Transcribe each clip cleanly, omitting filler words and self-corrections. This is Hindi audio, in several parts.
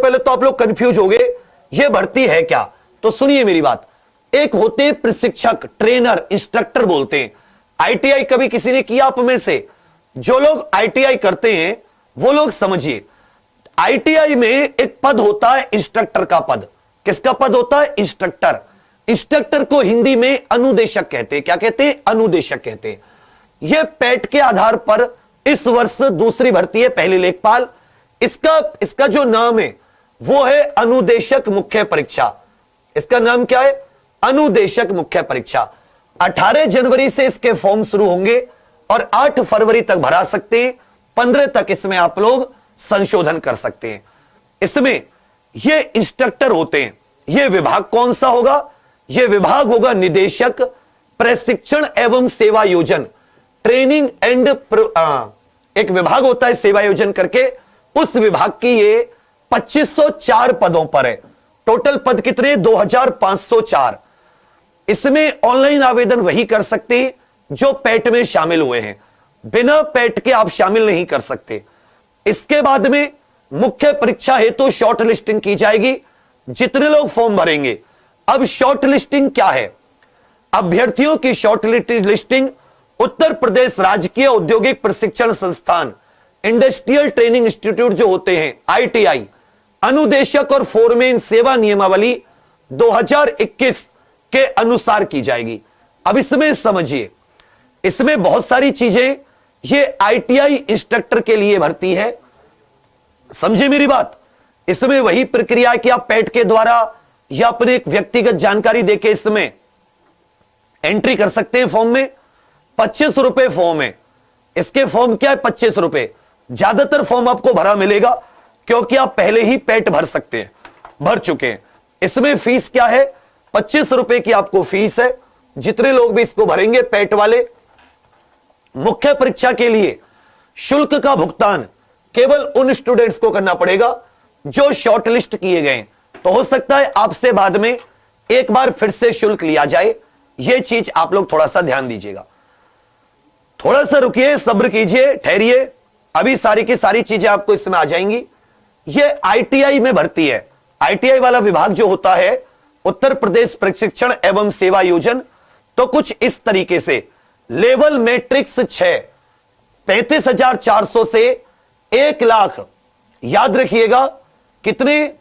पहले तो आप लोग कंफ्यूज हो गए, ये भर्ती है क्या? तो सुनिए मेरी बात। एक होते प्रशिक्षक, ट्रेनर, इंस्ट्रक्टर बोलते हैं। आईटीआई कभी किसी ने किया आप में से? जो लोग आईटीआई करते हैं वो लोग समझिए, आईटीआई में एक पद होता है इंस्ट्रक्टर का पद। किसका पद होता है? इंस्ट्रक्टर। इंस्ट्रक्टर को हिंदी में अनुदेशक कहते हैं। क्या कहते हैं? अनुदेशक कहते हैं। यह पैट के आधार पर इस वर्ष दूसरी भर्ती है, पहले लेखपाल। इसका जो नाम है वो है अनुदेशक मुख्य परीक्षा। इसका नाम क्या है? अनुदेशक मुख्य परीक्षा। 18 जनवरी से इसके फॉर्म शुरू होंगे और 8 फरवरी तक भरा सकते हैं। 15 तक इसमें आप लोग संशोधन कर सकते हैं। इसमें ये इंस्ट्रक्टर होते हैं। ये विभाग कौन सा होगा? यह विभाग होगा निदेशक प्रशिक्षण एवं सेवा योजन, ट्रेनिंग एंड एक विभाग होता है सेवा योजन करके। उस विभाग की ये 2504 पदों पर है। टोटल पद कितने? 2504। इसमें ऑनलाइन आवेदन वही कर सकते हैं जो पैट में शामिल हुए हैं, बिना पैट के आप शामिल नहीं कर सकते। इसके बाद में मुख्य परीक्षा हेतु शॉर्ट लिस्टिंग की जाएगी, जितने लोग फॉर्म भरेंगे। अब शॉर्ट लिस्टिंग क्या है? अभ्यर्थियों की शॉर्ट लिस्टिंग उत्तर प्रदेश राजकीय औद्योगिक प्रशिक्षण संस्थान, इंडस्ट्रियल ट्रेनिंग इंस्टीट्यूट जो होते हैं आईटीआई, अनुदेशक और फोरमैन सेवा नियमावली 2021 के अनुसार की जाएगी। अब इसमें समझिए, इसमें बहुत सारी चीजें, ये आईटीआई इंस्ट्रक्टर के लिए भर्ती है, समझे मेरी बात। इसमें वही प्रक्रिया है कि आप पैट के द्वारा या अपने एक व्यक्तिगत जानकारी देके इसमें एंट्री कर सकते हैं। फॉर्म में 25 रुपए फॉर्म है। इसके फॉर्म क्या है? 25 रुपए। ज्यादातर फॉर्म आपको भरा मिलेगा क्योंकि आप पहले ही पैट भर सकते हैं, भर चुके हैं। इसमें फीस क्या है? 25 रुपए की आपको फीस है। जितने लोग भी इसको भरेंगे पैट वाले, मुख्य परीक्षा के लिए शुल्क का भुगतान केवल उन स्टूडेंट्स को करना पड़ेगा जो शॉर्टलिस्ट किए गए। तो हो सकता है आपसे बाद में एक बार फिर से शुल्क लिया जाए। यह चीज आप लोग थोड़ा सा ध्यान दीजिएगा। थोड़ा सा रुकिए, सब्र कीजिए, ठहरिए, अभी सारी की सारी चीजें आपको इसमें आ जाएंगी। यह आईटीआई में भर्ती है। आईटीआई वाला विभाग जो होता है उत्तर प्रदेश प्रशिक्षण एवं सेवा योजन, तो कुछ इस तरीके से लेवल मैट्रिक्स 6 35,400 से 1 लाख, याद रखिएगा कितने?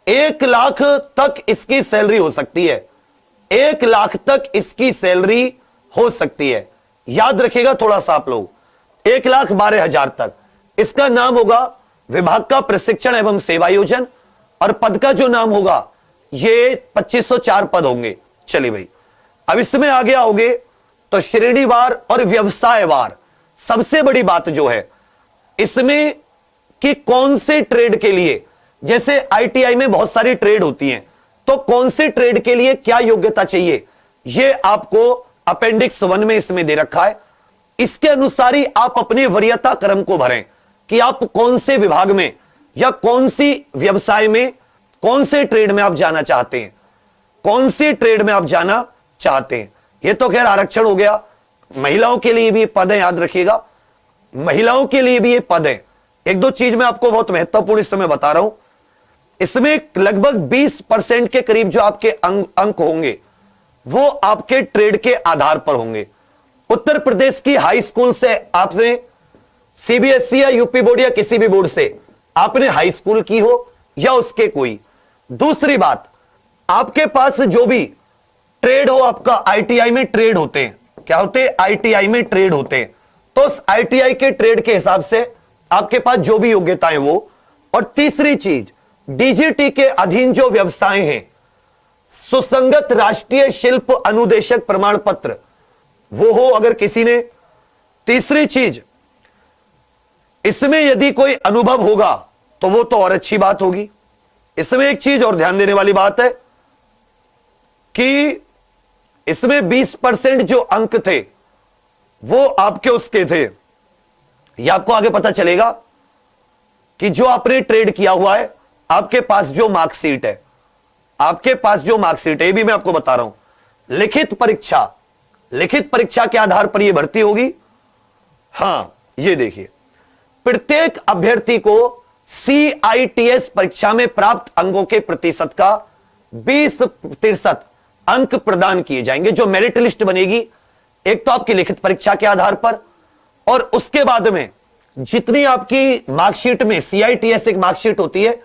1 लाख तक इसकी सैलरी हो सकती है। 1 लाख तक इसकी सैलरी हो सकती है, याद रखिएगा थोड़ा सा आप लोग। 1,12,000 तक। इसका नाम होगा विभाग का प्रशिक्षण एवं सेवा योजन और पद का जो नाम होगा ये 2504 पद होंगे। चलिए भाई, अब इसमें आगे आओगे तो श्रेणीवार और व्यवसायवार सबसे बड़ी बात जो है इसमें कि कौन से ट्रेड के लिए, जैसे आईटीआई में बहुत सारी ट्रेड होती हैं, तो कौन से ट्रेड के लिए क्या योग्यता चाहिए ये आपको अपेंडिक्स 1 में इसमें दे रखा है। इसके अनुसार ही आप अपने वरीयता क्रम को भरें कि आप कौन से विभाग में या कौन सी व्यवसाय में, कौन से ट्रेड में आप जाना चाहते हैं, कौन सी ट्रेड में आप जाना चाहते हैं। ये तो खैर आरक्षण हो गया। महिलाओं के लिए भी पद है, याद रखिएगा, महिलाओं के लिए भी ये पद है। एक दो चीज मैं आपको बहुत महत्वपूर्ण इस समय बता रहा हूं। इसमें लगभग 20% के करीब जो आपके अंक होंगे वो आपके ट्रेड के आधार पर होंगे। उत्तर प्रदेश की हाई स्कूल से आपने सीबीएसई या यूपी बोर्ड या किसी भी बोर्ड से आपने हाई स्कूल की हो या उसके कोई दूसरी बात, आपके पास जो भी ट्रेड हो, आपका आईटीआई में ट्रेड होते हैं, क्या होते हैं? आईटीआई में ट्रेड होते हैं। तो उस आईटीआई के ट्रेड के हिसाब से आपके पास जो भी योग्यताएं वो। और तीसरी चीज, डीजीटी के अधीन जो व्यवसाय हैं, सुसंगत राष्ट्रीय शिल्प अनुदेशक प्रमाण पत्र वो हो अगर किसी ने। तीसरी चीज, इसमें यदि कोई अनुभव होगा तो वो तो और अच्छी बात होगी। इसमें एक चीज और ध्यान देने वाली बात है कि इसमें 20% जो अंक थे वो आपके उसके थे। ये आपको आगे पता चलेगा कि जो आपने ट्रेड किया हुआ है, आपके पास जो मार्कशीट है, आपके पास जो मार्कशीट है, ये भी मैं आपको बता रहा हूं। लिखित परीक्षा लिखित परीक्षा के आधार पर यह भर्ती होगी। हां, ये देखिए, प्रत्येक अभ्यर्थी को CITS परीक्षा में प्राप्त अंकों के प्रतिशत का 20% अंक प्रदान किए जाएंगे। जो मेरिट लिस्ट बनेगी, एक तो आपकी लिखित परीक्षा के आधार पर, और उसके बाद में जितनी आपकी मार्कशीट में CITS एक मार्कशीट होती है,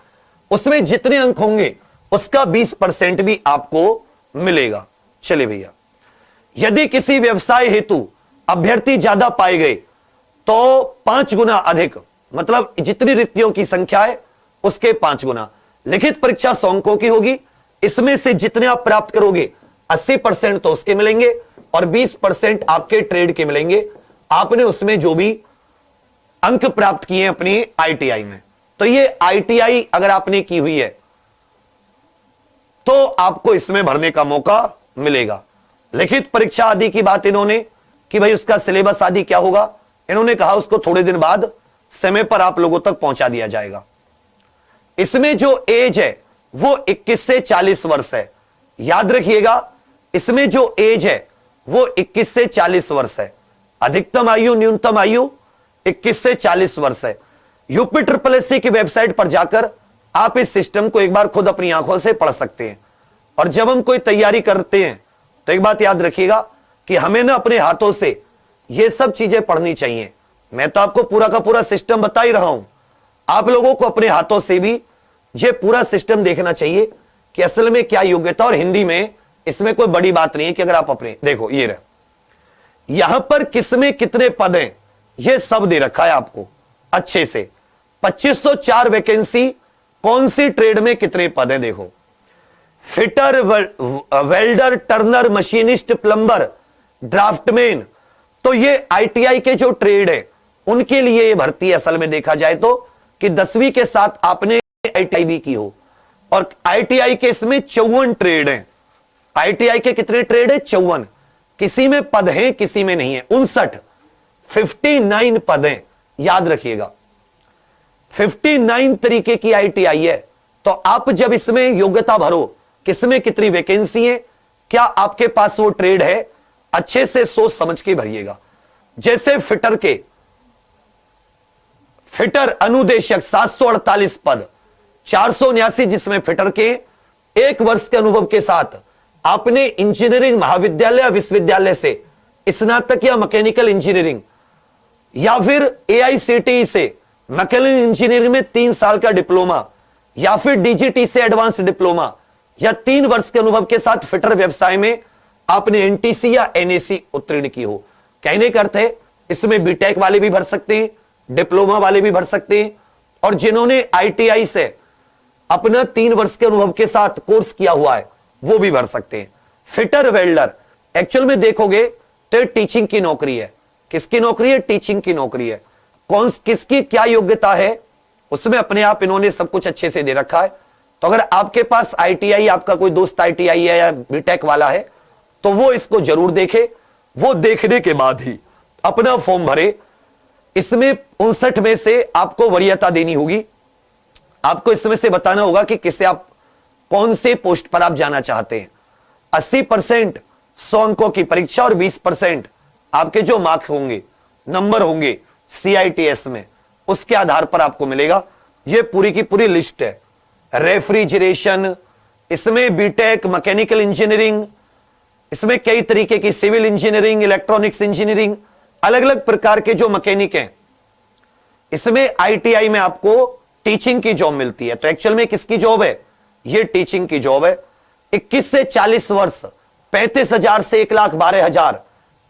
उसमें जितने अंक होंगे उसका 20% भी आपको मिलेगा। चलिए भैया, यदि किसी व्यवसाय हेतु अभ्यर्थी ज्यादा पाए गए तो 5 गुना अधिक, मतलब जितनी रिक्तियों की संख्या है उसके 5 गुना। लिखित परीक्षा 100 अंकों की होगी, इसमें से जितने आप प्राप्त करोगे 80% तो उसके मिलेंगे और 20% आपके ट्रेड के मिलेंगे, आपने उसमें जो भी अंक प्राप्त किए अपनी ITI में। तो ये ITI अगर आपने की हुई है तो आपको इसमें भरने का मौका मिलेगा। लिखित परीक्षा आदि की बात इन्होंने कि भाई उसका सिलेबस आदि क्या होगा, इन्होंने कहा उसको थोड़े दिन बाद समय पर आप लोगों तक पहुंचा दिया जाएगा। इसमें जो एज है वो 21 से 40 वर्ष है। याद रखिएगा, इसमें जो एज है वो 21 से 40 वर्ष है। अधिकतम आयु, न्यूनतम आयु 21 से 40 वर्ष है। UPSSC की वेबसाइट पर जाकर आप इस सिस्टम को एक बार खुद अपनी आंखों से पढ़ सकते हैं। और जब हम कोई तैयारी करते हैं तो एक बात याद रखिएगा कि हमें ना अपने हाथों से ये सब चीजें पढ़नी चाहिए। मैं तो आपको पूरा का पूरा सिस्टम बता ही रहा हूं, आप लोगों को अपने हाथों से भी ये पूरा सिस्टम देखना चाहिए कि असल में क्या योग्यता। और हिंदी में इसमें कोई बड़ी बात नहीं है कि अगर आप अपने देखो, ये रहे, यहां पर किसमें कितने पद हैं ये सब दे रखा है आपको अच्छे से। 2504 वैकेंसी, कौन सी ट्रेड में कितने पद हैं देखो, fitter, welder, turner, machinist, plumber, draftman. तो ये ITI के जो ट्रेड है उनके लिए ये भर्ती असल में देखा जाए तो कि 10वीं के साथ आपने ITI भी की हो। और ITI के इसमें 54 ट्रेड हैं। ITI के कितने ट्रेड है? 54। किसी में पद हैं, किसी में नहीं है। 59 पद हैं, याद रखिएगा। 59 तरीके की ITI है। तो आप जब इसमें योग्यता भरो, किसमें कितनी वैकेंसी है, क्या आपके पास वो ट्रेड है, अच्छे से सोच समझ के भरिएगा। जैसे फिटर अनुदेशक 748 पद, 479 जिसमें फिटर के 1 वर्ष के अनुभव के साथ आपने इंजीनियरिंग महाविद्यालय या विश्वविद्यालय से स्नातक या मैकेनिकल इंजीनियरिंग या फिर AICTE से मैकेनिकल इंजीनियरिंग में 3 साल का डिप्लोमा या फिर DGT से एडवांस डिप्लोमा या 3 वर्ष के अनुभव के साथ फिटर व्यवसाय में आपने NTC या NAC उत्तीर्ण की हो। कहने का अर्थ है इसमें बीटेक वाले भी भर सकते हैं, डिप्लोमा वाले भी भर सकते हैं, और जिन्होंने ITI से अपना 3 वर्ष के अनुभव के साथ कोर्स किया हुआ है वो भी भर सकते हैं। फिटर, वेल्डर एक्चुअल में देखोगे तो टीचिंग की नौकरी है। किसकी नौकरी है? टीचिंग की नौकरी है। कौन किसकी क्या योग्यता है उसमें अपने आप इन्होंने सब कुछ अच्छे से दे रखा है। तो अगर आपके पास ITI, आपका कोई दोस्त ITI है या बीटेक वाला है तो वो इसको जरूर देखे। वो देखने के बाद ही अपना फॉर्म भरे। इसमें 59 में से आपको वरीयता देनी होगी। आपको इसमें से बताना होगा कि किसे आप कौन से पोस्ट पर आप जाना चाहते हैं। 80% 100 अंकों की परीक्षा और 20% आपके जो मार्क्स होंगे, नंबर होंगे CITS में, उसके आधार पर आपको मिलेगा। यह पूरी की पूरी लिस्ट है। रेफ्रिजरेशन, इसमें बीटेक, मैकेनिकल इंजीनियरिंग, इसमें कई तरीके की सिविल इंजीनियरिंग, इलेक्ट्रॉनिक्स इंजीनियरिंग, अलग अलग प्रकार के जो मैकेनिक हैं। इसमें ITI में आपको टीचिंग की जॉब मिलती है। तो एक्चुअल में किसकी जॉब है? ये टीचिंग की जॉब है। 21 से 40 वर्ष, 35,000 से 1,12,000,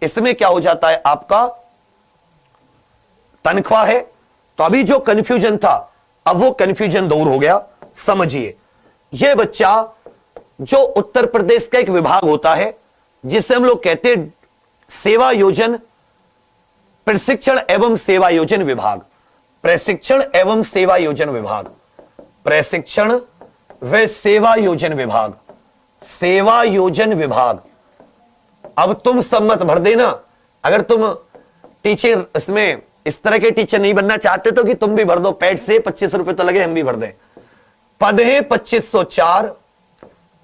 इसमें क्या हो जाता है आपका तनख्वाह है। तो अभी जो कंफ्यूजन था अब वो कंफ्यूजन दूर हो गया। समझिए, यह बच्चा जो उत्तर प्रदेश का एक विभाग होता है जिसे हम लोग कहते हैं सेवा योजन प्रशिक्षण एवं सेवा योजन विभाग, प्रशिक्षण एवं सेवा योजन विभाग, प्रशिक्षण व सेवा योजन विभाग, सेवा योजन विभाग। अब तुम सम्मत भर देना। अगर तुम टीचर इसमें इस तरह के टीचर नहीं बनना चाहते तो कि तुम भी भर दो, पेट से 25 रुपए तो लगे, हम भी भर दें। पद है 2504।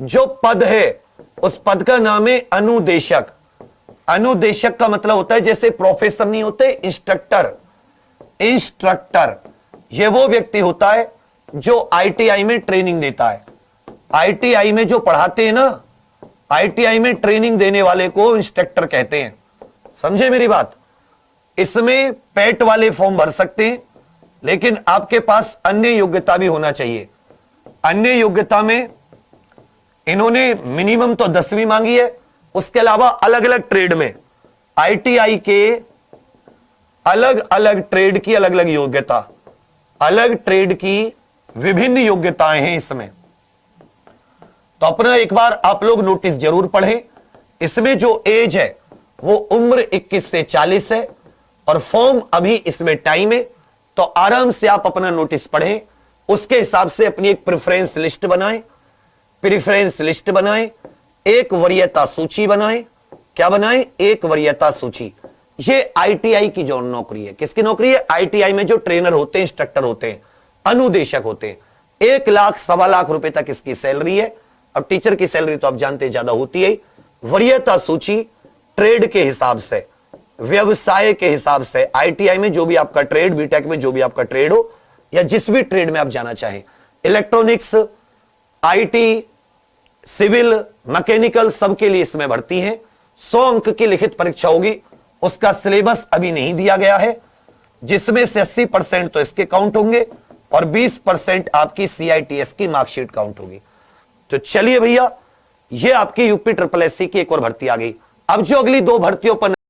जो पद है उस पद का नाम है अनुदेशक। अनुदेशक का मतलब होता है जैसे प्रोफेसर नहीं होते, इंस्ट्रक्टर। इंस्ट्रक्टर ये वो व्यक्ति होता है जो आईटीआई में ट्रेनिंग देता है। आईटीआई में जो पढ़ाते हैं ना, आईटीआई में ट्रेनिंग देने वाले को इंस्ट्रक्टर कहते हैं। समझे मेरी बात? इसमें पेट वाले फॉर्म भर सकते हैं, लेकिन आपके पास अन्य योग्यता भी होना चाहिए। अन्य योग्यता में इन्होंने मिनिमम तो 10वीं मांगी है, उसके अलावा अलग अलग ट्रेड में आईटीआई के अलग अलग ट्रेड की अलग अलग योग्यता, अलग ट्रेड की विभिन्न योग्यताएं हैं इसमें। तो अपना एक बार आप लोग नोटिस जरूर पढ़ें। इसमें जो एज है वो उम्र 21 से 40 है और फॉर्म अभी इसमें टाइम है, तो आराम से आप अपना नोटिस पढ़ें, उसके हिसाब से अपनी एक प्रेफरेंस लिस्ट बनाएं। प्रेफरेंस लिस्ट बनाएं, एक वरीयता सूची बनाएं। क्या बनाएं? एक वरीयता सूची। ये आईटीआई की जो नौकरी है, किसकी नौकरी है? आईटीआई में जो ट्रेनर होते हैं, इंस्ट्रक्टर होते हैं, अनुदेशक होते हैं। 1 लाख, 1.25 लाख रुपए तक इसकी सैलरी है। अब टीचर की सैलरी तो आप जानते हैं ज्यादा होती है। वरीयता सूची ट्रेड के हिसाब से, व्यवसाय के हिसाब से, आईटीआई में जो भी आपका ट्रेड, बीटेक में जो भी आपका ट्रेड हो, या जिस भी ट्रेड में आप जाना चाहें, इलेक्ट्रॉनिक्स, आईटी, सिविल, मैकेनिकल, सबके लिए इसमें भर्ती है। 100 अंक की लिखित परीक्षा होगी। उसका सिलेबस अभी नहीं दिया गया है, जिसमें से 80% तो इसके काउंट होंगे और 20% आपकी CITS की मार्कशीट काउंट होगी। तो चलिए भैया, ये आपकी यूपी SSSC की एक और भर्ती आ गई। अब जो अगली 2 भर्तियों पर